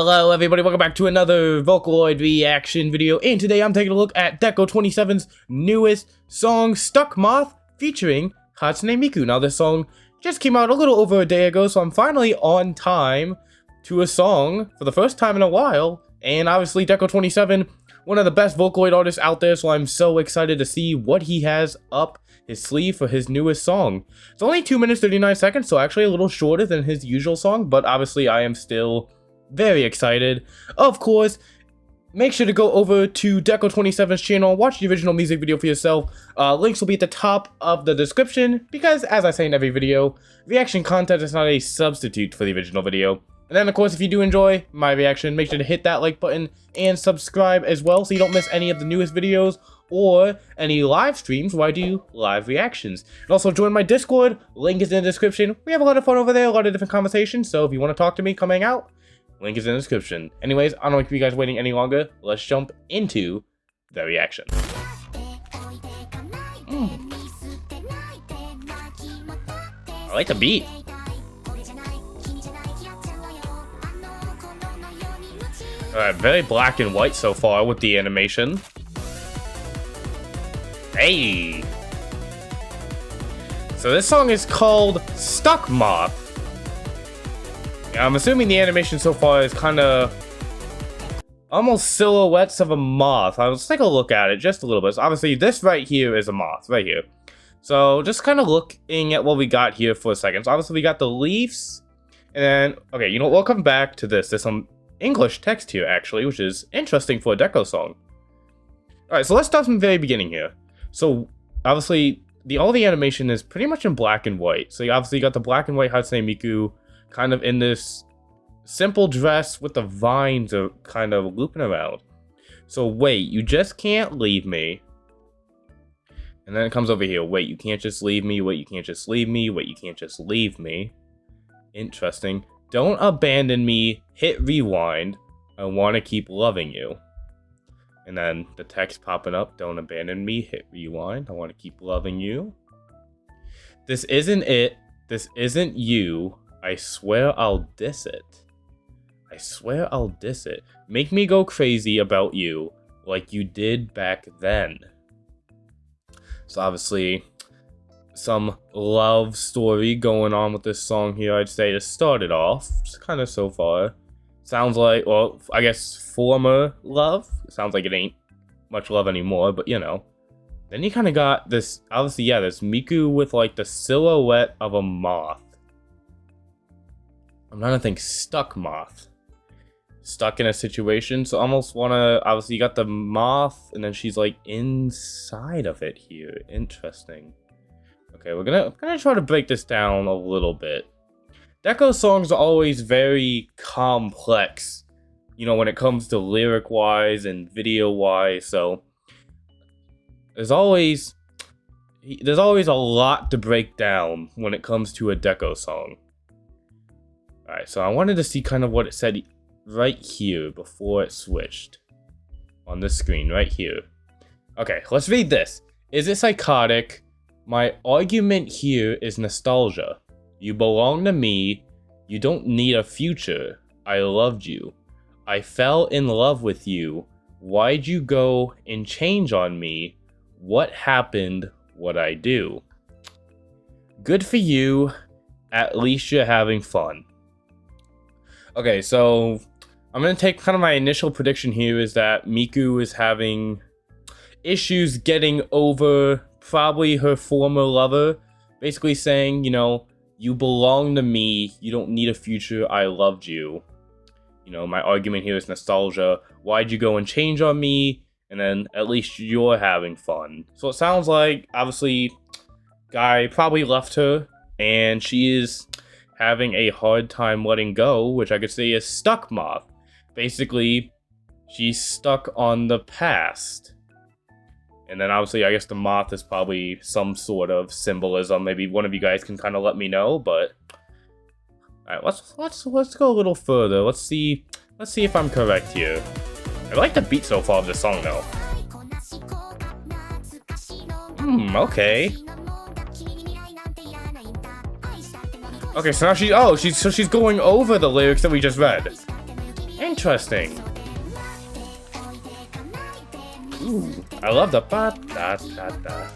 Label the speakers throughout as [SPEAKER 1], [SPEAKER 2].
[SPEAKER 1] Hello everybody, welcome back to another Vocaloid reaction video, and today I'm taking a look at Deco27's newest song, Stuckmoth, featuring Hatsune Miku. Now this song just came out a little over a day ago, so I'm finally on time to a song for the first time in a while, and obviously Deco27, one of the best Vocaloid artists out there, so I'm so excited to see what he has up his sleeve for his newest song. It's only 2 minutes 39 seconds, so actually a little shorter than his usual song, but obviously I am still very excited. Of course, make sure to go over to Deco27's channel, watch the original music video for yourself. Links will be at the top of the description, because as I say in every video, reaction content is not a substitute for the original video. And then of course, if you do enjoy my reaction, make sure to hit that like button and subscribe as well so you don't miss any of the newest videos or any live streams where I do live reactions. And also join my Discord, link is in the description. We have a lot of fun over there, a lot of different conversations, so if you want to talk to me, come hang out. Link is in the description. Anyways, I don't want to keep you guys waiting any longer. Let's jump into the reaction. I like the beat. Alright, very black and white so far with the animation. Hey! So this song is called Stuckmoth. I'm assuming the animation so far is kind of almost silhouettes of a moth. Let's take a look at it just a little bit. So obviously this right here is a moth, right here. So just kind of looking at what we got here for a second. So obviously we got the leaves, and then, okay, you know what, we'll come back to this. There's some English text here actually, which is interesting for a Deco song. Alright, so let's start from the very beginning here. So obviously all the animation is pretty much in black and white. So you obviously got the black and white Hatsune Miku kind of in this simple dress with the vines are kind of looping around. So wait, you just can't leave me. And then it comes over here. Wait, you can't just leave me. Wait, you can't just leave me. Wait, you can't just leave me. Interesting. Don't abandon me. Hit rewind. I want to keep loving you. And then the text popping up. Don't abandon me. Hit rewind. I want to keep loving you. This isn't it. This isn't you. I swear I'll diss it. I swear I'll diss it. Make me go crazy about you like you did back then. So obviously, some love story going on with this song here, I'd say, to start it off. Just kind of so far. Sounds like, well, I guess former love. Sounds like it ain't much love anymore, but you know. Then you kind of got this, obviously, yeah, this Miku with like the silhouette of a moth. I'm trying to think, Stuckmoth. Stuck in a situation, so almost wanna, obviously you got the moth, and then she's like inside of it here. Interesting. Okay, we're gonna try to break this down a little bit. Deco songs are always very complex, you know, when it comes to lyric-wise and video-wise, so there's always a lot to break down when it comes to a Deco song. Alright, so I wanted to see kind of what it said right here before it switched. On this screen, right here. Okay, let's read this. Is it psychotic? My argument here is nostalgia. You belong to me. You don't need a future. I loved you. I fell in love with you. Why'd you go and change on me? What happened? What'd I do? Good for you. At least you're having fun. Okay, so I'm going to take kind of my initial prediction here is that Miku is having issues getting over probably her former lover. Basically saying, you know, you belong to me. You don't need a future. I loved you. You know, my argument here is nostalgia. Why'd you go and change on me? And then at least you're having fun. So it sounds like, obviously, guy probably left her and she is having a hard time letting go, which I could say is Stuckmoth. Basically, she's stuck on the past. And then obviously, I guess the moth is probably some sort of symbolism. Maybe one of you guys can kind of let me know, but alright, let's go a little further. Let's see if I'm correct here. I like the beat so far of this song though. Okay. Okay, so now she's going over the lyrics that we just read. Interesting. Ooh, I love the ba da da da.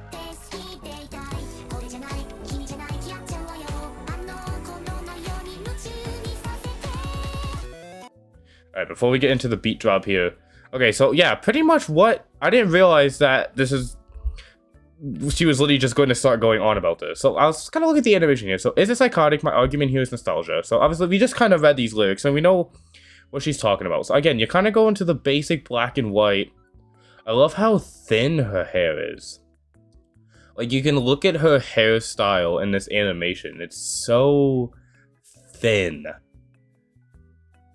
[SPEAKER 1] Alright, before we get into the beat drop here. Okay, so yeah, pretty much what... I didn't realize that this is... She was literally just going to start going on about this. So I was kind of looking at the animation here. So is it psychotic? My argument here is nostalgia. So obviously we just kind of read these lyrics and we know what she's talking about. So again, you kind of go into the basic black and white. I love how thin her hair is. Like, you can look at her hairstyle in this animation. It's so thin.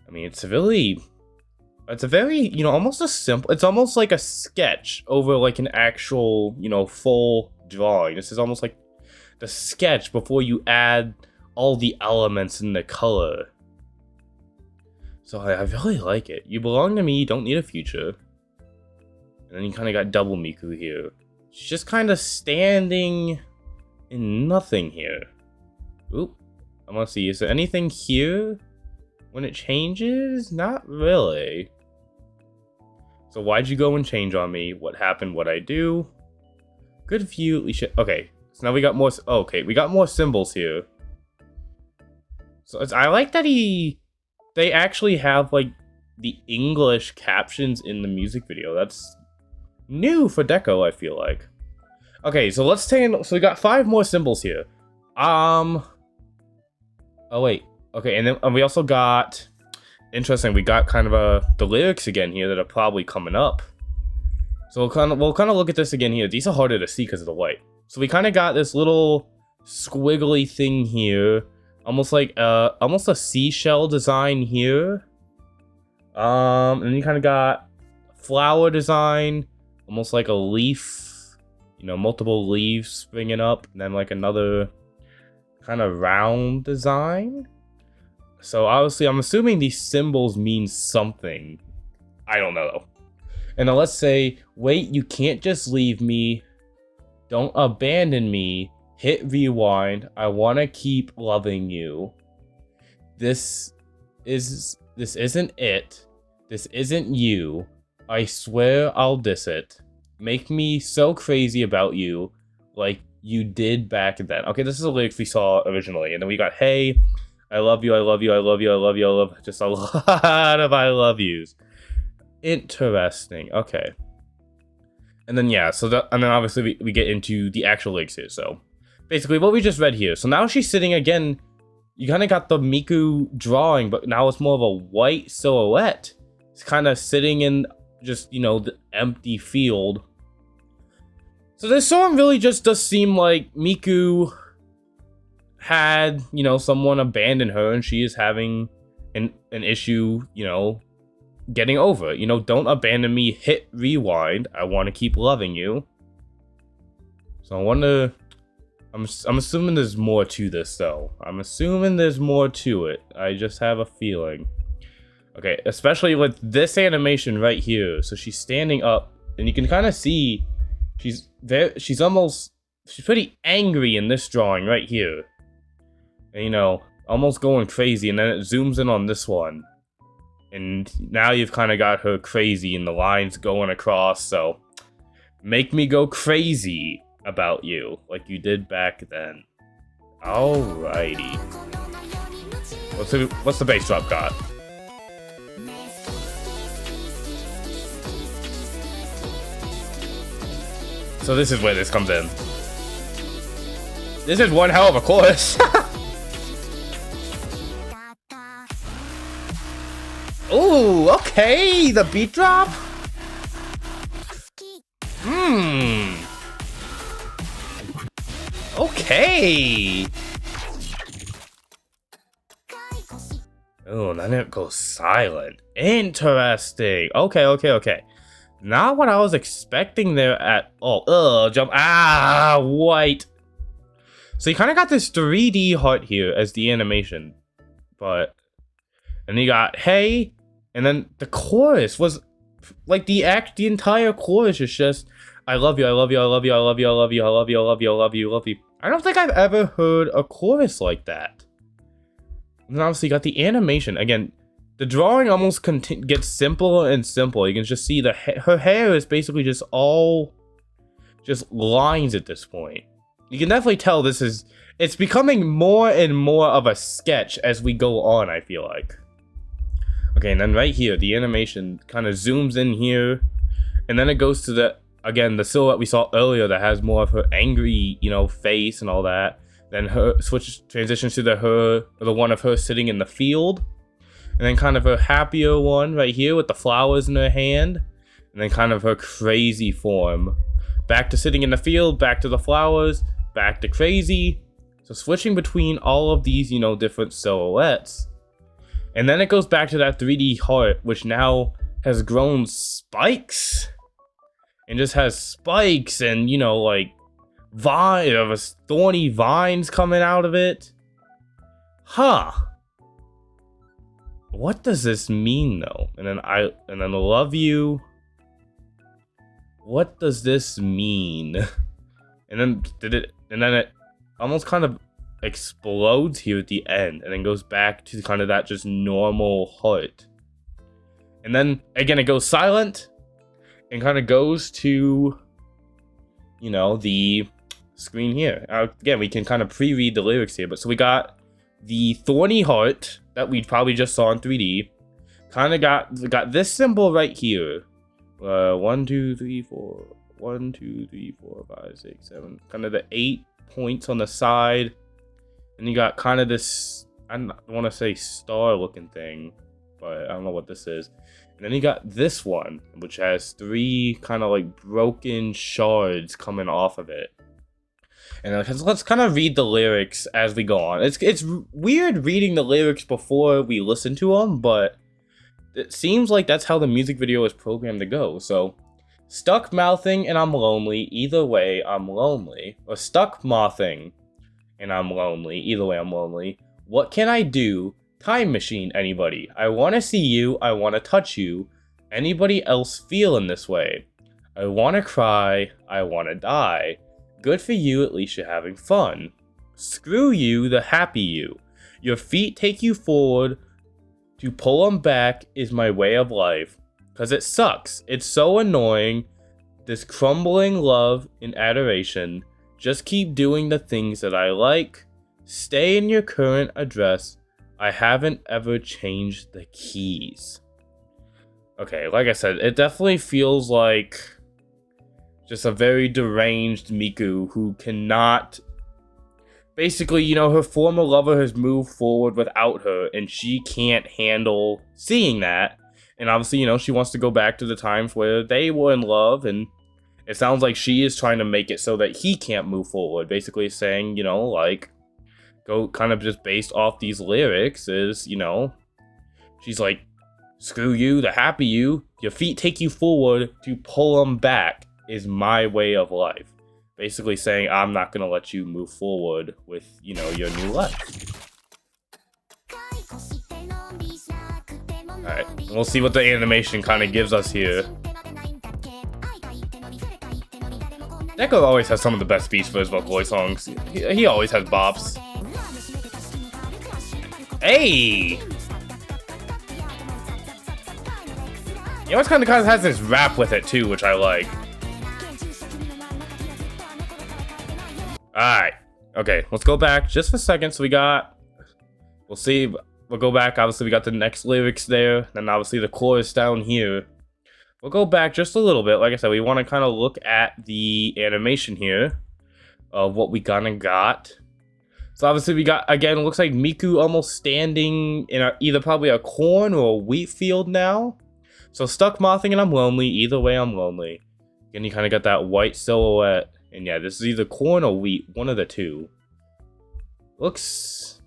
[SPEAKER 1] I mean, it's a very, you know, almost a simple, it's almost like a sketch over like an actual, you know, full drawing. This is almost like the sketch before you add all the elements and the color. So I really like it. You belong to me, don't need a future. And then you kind of got double Miku here. She's just kind of standing in nothing here. Oop. I want to see, is there anything here when it changes? Not really. So why'd you go and change on me? What happened? What'd I do? Good view. Okay, so now we got more. Okay, we got more symbols here. So I like that they actually have like the English captions in the music video. That's new for Deco, I feel like. Okay, so let's take. So we got 5 more symbols here. Oh wait. Okay, and then we also got. Interesting. We got kind of the lyrics again here that are probably coming up. So we'll kind of look at this again here. These are harder to see because of the white. So we kind of got this little squiggly thing here, almost like almost a seashell design here. And then you kind of got flower design, almost like a leaf, you know, multiple leaves springing up, and then like another kind of round design. So obviously, I'm assuming these symbols mean something. I don't know. And then let's say, wait, you can't just leave me. Don't abandon me. Hit rewind. I want to keep loving you. This isn't it. This isn't you. I swear I'll diss it. Make me so crazy about you like you did back then. Okay, this is the lyrics we saw originally. And then we got, hey, I love you, I love you, I love you, I love you, I love just a lot of I love yous. Interesting. Okay. And then yeah, and then obviously we get into the actual lyrics here. So basically what we just read here. So now she's sitting again. You kind of got the Miku drawing, but now it's more of a white silhouette. It's kind of sitting in just, you know, the empty field. So this song really just does seem like Miku had, you know, someone abandon her and she is having an issue, you know, getting over it. You know, don't abandon me, hit rewind. I want to keep loving you. So I wonder, I'm assuming there's more to this though. I'm assuming there's more to it. I just have a feeling. Okay, especially with this animation right here. So she's standing up and you can kind of see she's pretty angry in this drawing right here. And, you know, almost going crazy, and then it zooms in on this one. And now you've kind of got her crazy and the lines going across, so make me go crazy about you, like you did back then. Alrighty. What's the bass drop got? So this is where this comes in. This is one hell of a chorus. Ooh, okay, the beat drop. Okay. Oh, then it goes silent. Interesting. Okay. Not what I was expecting there at all. Jump. White. So you kind of got this 3D heart here as the animation, but. And you got, hey, and then the chorus was, like, the entire chorus is just, I love you, I love you, I love you, I love you, I love you, I love you, I love you, I love you, I love you. I don't think I've ever heard a chorus like that. And then obviously you got the animation. Again, the drawing almost gets simpler and simpler. You can just see her hair is basically just all just lines at this point. You can definitely tell it's becoming more and more of a sketch as we go on, I feel like. Okay, and then right here, the animation kind of zooms in here, and then it goes to the silhouette we saw earlier that has more of her angry, face and all that. Then transitions to the one of her sitting in the field. And then kind of her happier one right here with the flowers in her hand. And then kind of her crazy form. Back to sitting in the field, back to the flowers, back to crazy. So switching between all of these, different silhouettes. And then it goes back to that 3D heart, which now has grown spikes. And just has spikes and, thorny vines coming out of it. Huh. What does this mean though? And then I love you. What does this mean? And then it almost kind of explodes here at the end and then goes back to kind of that just normal heart. And then again it goes silent and kind of goes to the screen here. Again, we can kind of pre-read the lyrics here, but so we got the thorny heart that we probably just saw in 3D. Kind of got this symbol right here. 1, 2, 3, 4. 1, 2, 3, 4, 5, 6, 7. Kind of the 8 points on the side. And you got kind of this, I don't want to say star-looking thing, but I don't know what this is. And then you got this one, which has 3 kind of like broken shards coming off of it. And let's kind of read the lyrics as we go on. It's weird reading the lyrics before we listen to them, but it seems like that's how the music video is programmed to go. So, stuck mouthing and I'm lonely, either way I'm lonely. Or stuck mothing and I'm lonely, either way I'm lonely. What can I do? Time machine, anybody. I want to see you, I want to touch you. Anybody else feeling this way? I want to cry, I want to die. Good for you, at least you're having fun. Screw you, the happy you. Your feet take you forward. To pull them back is my way of life. Cause it sucks. It's so annoying. This crumbling love and adoration. Just keep doing the things that I like. Stay in your current address. I haven't ever changed the keys. Okay, like I said, it definitely feels like just a very deranged Miku who cannot... Basically, her former lover has moved forward without her, and she can't handle seeing that. And obviously, she wants to go back to the times where they were in love, and it sounds like she is trying to make it so that he can't move forward. Basically saying, go kind of just based off these lyrics is, she's like, screw you, the happy you, your feet take you forward, to pull them back is my way of life. Basically saying, I'm not going to let you move forward with, your new life. Alright, we'll see what the animation kind of gives us here. Deco always has some of the best beats for his vocaloid songs. He always has bops. Hey! He always kind of has this rap with it too, which I like. Alright. Okay, let's go back just for a second. So we'll see. We'll go back. Obviously, we got the next lyrics there. Then obviously the chorus down here. We'll go back just a little bit. Like I said, we want to kind of look at the animation here of what we kind of got. So obviously we got, again, it looks like Miku almost standing in either probably a corn or a wheat field now. So stuck mothing and I'm lonely. Either way, I'm lonely. Again, you kind of got that white silhouette. And yeah, this is either corn or wheat. One of the two. Looks...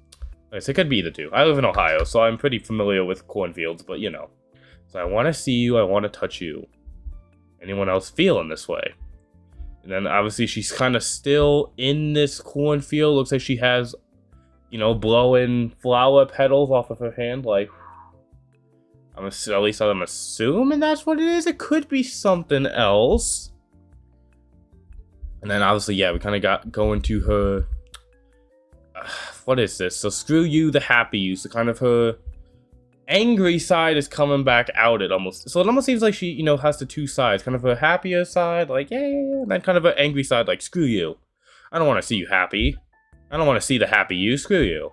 [SPEAKER 1] I guess it could be either two. I live in Ohio, so I'm pretty familiar with cornfields, but So I want to see you, I want to touch you. Anyone else feeling this way? And then obviously she's kind of still in this cornfield. Looks like she has, blowing flower petals off of her hand. Like, at least I'm assuming that's what it is. It could be something else. And then obviously, yeah, we kind of got going to her... what is this? So screw you, the happy you. So kind of her angry side is coming back out. It almost seems like she, has the two sides, kind of a happier side, like yeah, and then kind of an angry side, like screw you. I don't want to see you happy. I don't want to see the happy you. Screw you.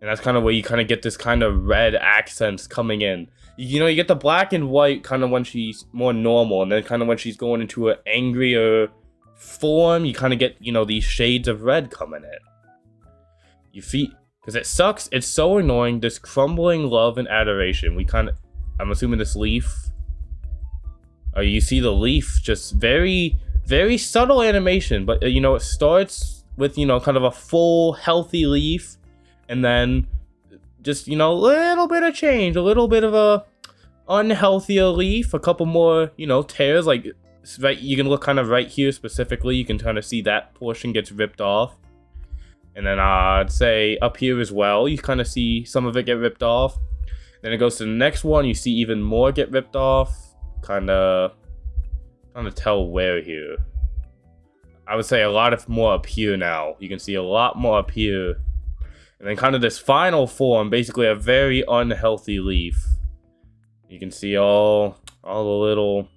[SPEAKER 1] And that's kind of where you kind of get this kind of red accents coming in. You get the black and white kind of when she's more normal, and then kind of when she's going into an angrier form, you kind of get, these shades of red coming in. You feel, because it sucks, it's so annoying, this crumbling love and adoration. I'm assuming this leaf, you see the leaf, just very, very subtle animation, but, it starts with, kind of a full, healthy leaf, and then just, a little bit of change, a little bit of a unhealthier leaf, a couple more, tears, like, right, you can look kind of right here specifically, you can kind of see that portion gets ripped off. And then I'd say up here as well, you kind of see some of it get ripped off. Then it goes to the next one, you see even more get ripped off. Kind of tell where here. I would say a lot more up here now. You can see a lot more up here. And then kind of this final form, basically a very unhealthy leaf. You can see all the little,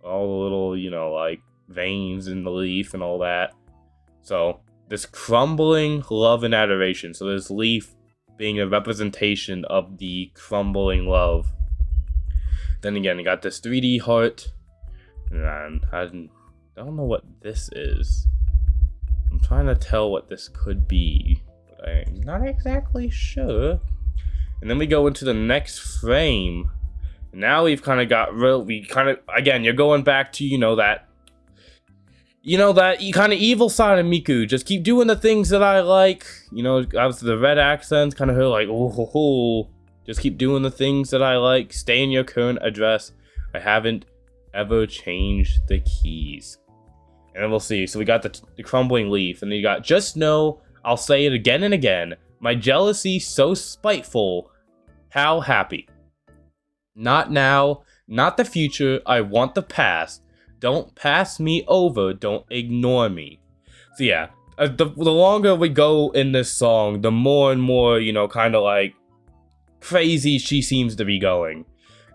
[SPEAKER 1] like veins in the leaf and all that. So this crumbling love and adoration. So this leaf being a representation of the crumbling love. Then again, you got this 3D heart. And I don't know what this is. I'm trying to tell what this could be, but I'm not exactly sure. And then we go into the next frame. Now we've kind of got again, you're going back to, that kind of evil side of Miku. Just keep doing the things that I like. Obviously the red accents, kind of her like, oh, just keep doing the things that I like. Stay in your current address. I haven't ever changed the keys. And then we'll see. So we got the crumbling leaf, and then you got, just know, I'll say it again and again. My jealousy so spiteful. How happy. Not now, not the future. I want the past. Don't pass me over. Don't ignore me. So yeah, the longer we go in this song, the more and more, kind of like crazy she seems to be going.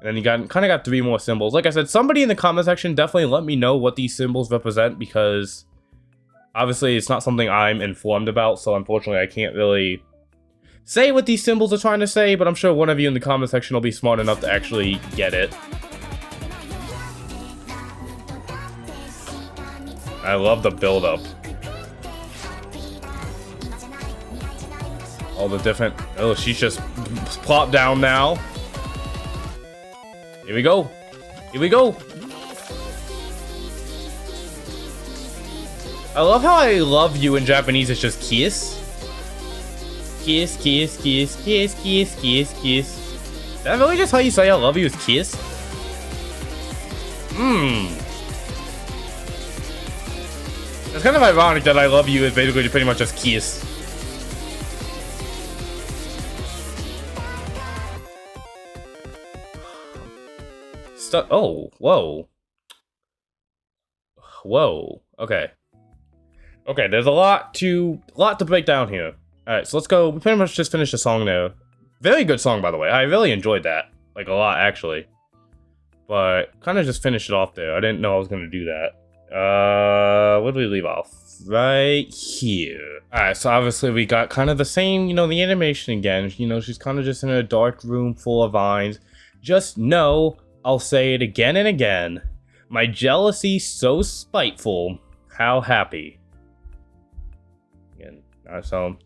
[SPEAKER 1] And then you kind of got 3 more symbols. Like I said, somebody in the comment section definitely let me know what these symbols represent, because obviously it's not something I'm informed about. So unfortunately, I can't really say what these symbols are trying to say, but I'm sure one of you in the comment section will be smart enough to actually get it. I love the build-up. All the different... Oh, she's just plopped down now. Here we go. Here we go. I love how I love you in Japanese. It's just kiss. Kiss, kiss, kiss, kiss, kiss, kiss, kiss. Is that really just how you say I love you, is kiss? It's kind of ironic that I love you is basically pretty much just kiss. Oh, whoa. Whoa. Okay. Okay, there's a lot to break down here. Alright, so let's go. We pretty much just finished the song there. Very good song, by the way. I really enjoyed that. Like, a lot, actually. But, kind of just finished it off there. I didn't know I was going to do that. Where did we leave off? Right here. Alright, so obviously we got kind of the same, the animation again. She's kind of just in a dark room full of vines. Just know, I'll say it again and again. My jealousy so spiteful. How happy. Again, so...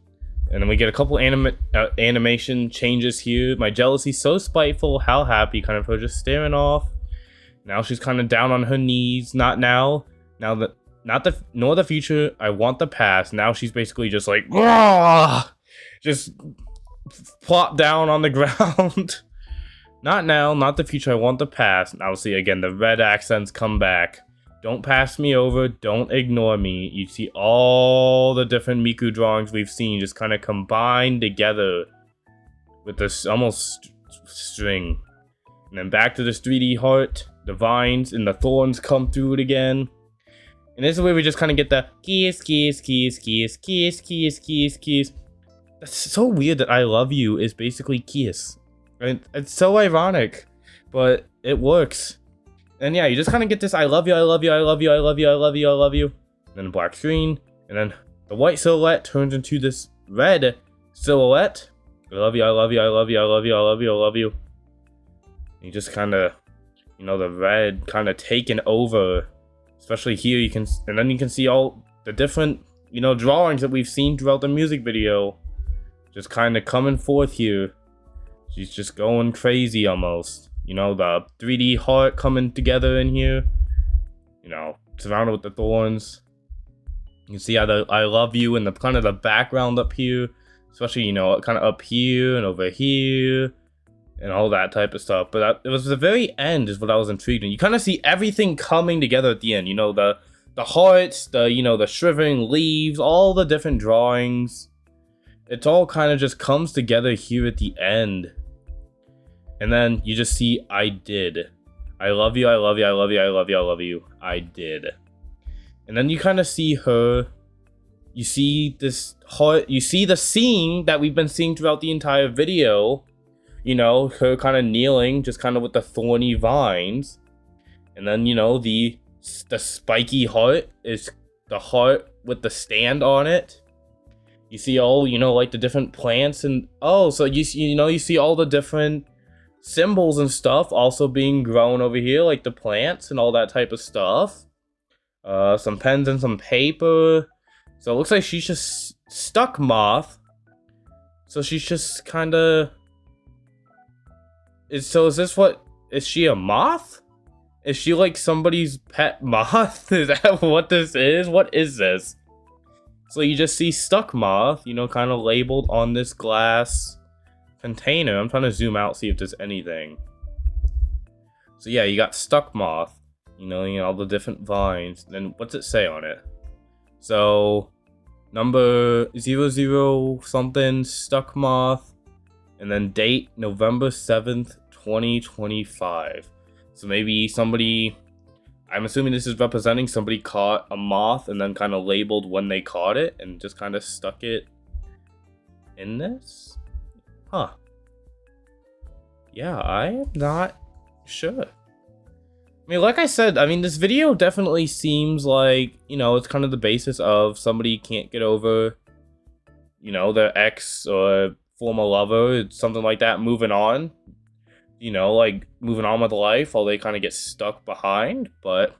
[SPEAKER 1] And then we get a couple animation changes here. My jealousy so spiteful, how happy, kind of her just staring off. Now she's kind of down on her knees. Not now. Nor the future. I want the past. Now she's basically just like, just plop down on the ground. Not now, not the future. I want the past. And obviously, again, the red accents come back. Don't pass me over. Don't ignore me. You see all the different Miku drawings we've seen just kind of combined together with this almost string. And then back to this 3D heart. The vines and the thorns come through it again. And this is where we just kind of get the kiss, kiss, kiss, kiss, kiss, kiss, kiss, kiss. That's so weird that I love you is basically kiss. It's so ironic, but it works. And yeah, you just kind of get this I love you, I love you, I love you, I love you, I love you, I love you. And then a black screen, and then the white silhouette turns into this red silhouette. I love you, I love you, I love you, I love you, I love you, I love you. You just kind of, you know, the red kind of taken over. Especially here, you can, and then you can see all the different, you know, drawings that we've seen throughout the music video. Just kind of coming forth here. She's just going crazy almost. You know, the 3D heart coming together in here. You know, surrounded with the thorns. You can see how the I love you in the kind of the background up here. Especially, you know, kind of up here and over here. And all that type of stuff. But it was the very end is what I was intrigued in. You kind of see everything coming together at the end. You know, the hearts, you know, the shivering leaves, all the different drawings. It's all kind of just comes together here at the end. And then you just see, I did. I love you, I love you, I love you, I love you, I love you. I did. And then you kind of see her. You see this heart. You see the scene that we've been seeing throughout the entire video. You know, her kind of kneeling, just kind of with the thorny vines. And then, you know, the spiky heart is the heart with the stand on it. You see all, you know, like the different plants and, oh, so you see all the different symbols and stuff also being grown over here, like the plants and all that type of stuff. Some pens and some paper. So it looks like she's just Stuckmoth. So she's just kind of... So is this what... Is she a moth? Is she like somebody's pet moth? Is that what this is? What is this? So you just see Stuckmoth, you know, kind of labeled on this glass container. I'm trying to zoom out, see if there's anything. So yeah, you got Stuckmoth. You know, all the different vines. Then what's it say on it? So, number 00 something, Stuckmoth. And then date, November 7th, 2025. So maybe somebody, I'm assuming this is representing somebody caught a moth and then kind of labeled when they caught it and just kind of stuck it in this? Huh. Yeah, I am not sure. I mean, like I said, I mean, this video definitely seems like, you know, it's kind of the basis of somebody can't get over, you know, their ex or former lover, it's something like that, moving on. You know, like, moving on with life while they kind of get stuck behind, but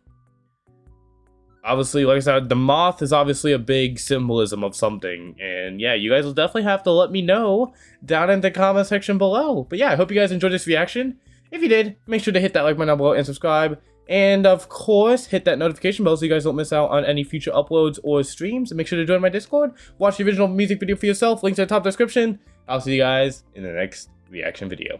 [SPEAKER 1] obviously, like I said, the moth is obviously a big symbolism of something, and yeah, you guys will definitely have to let me know down in the comment section below. But yeah, I hope you guys enjoyed this reaction. If you did, make sure to hit that like button down below and subscribe, and of course, hit that notification bell so you guys don't miss out on any future uploads or streams, and make sure to join my Discord, watch the original music video for yourself, links in the top description. I'll see you guys in the next reaction video.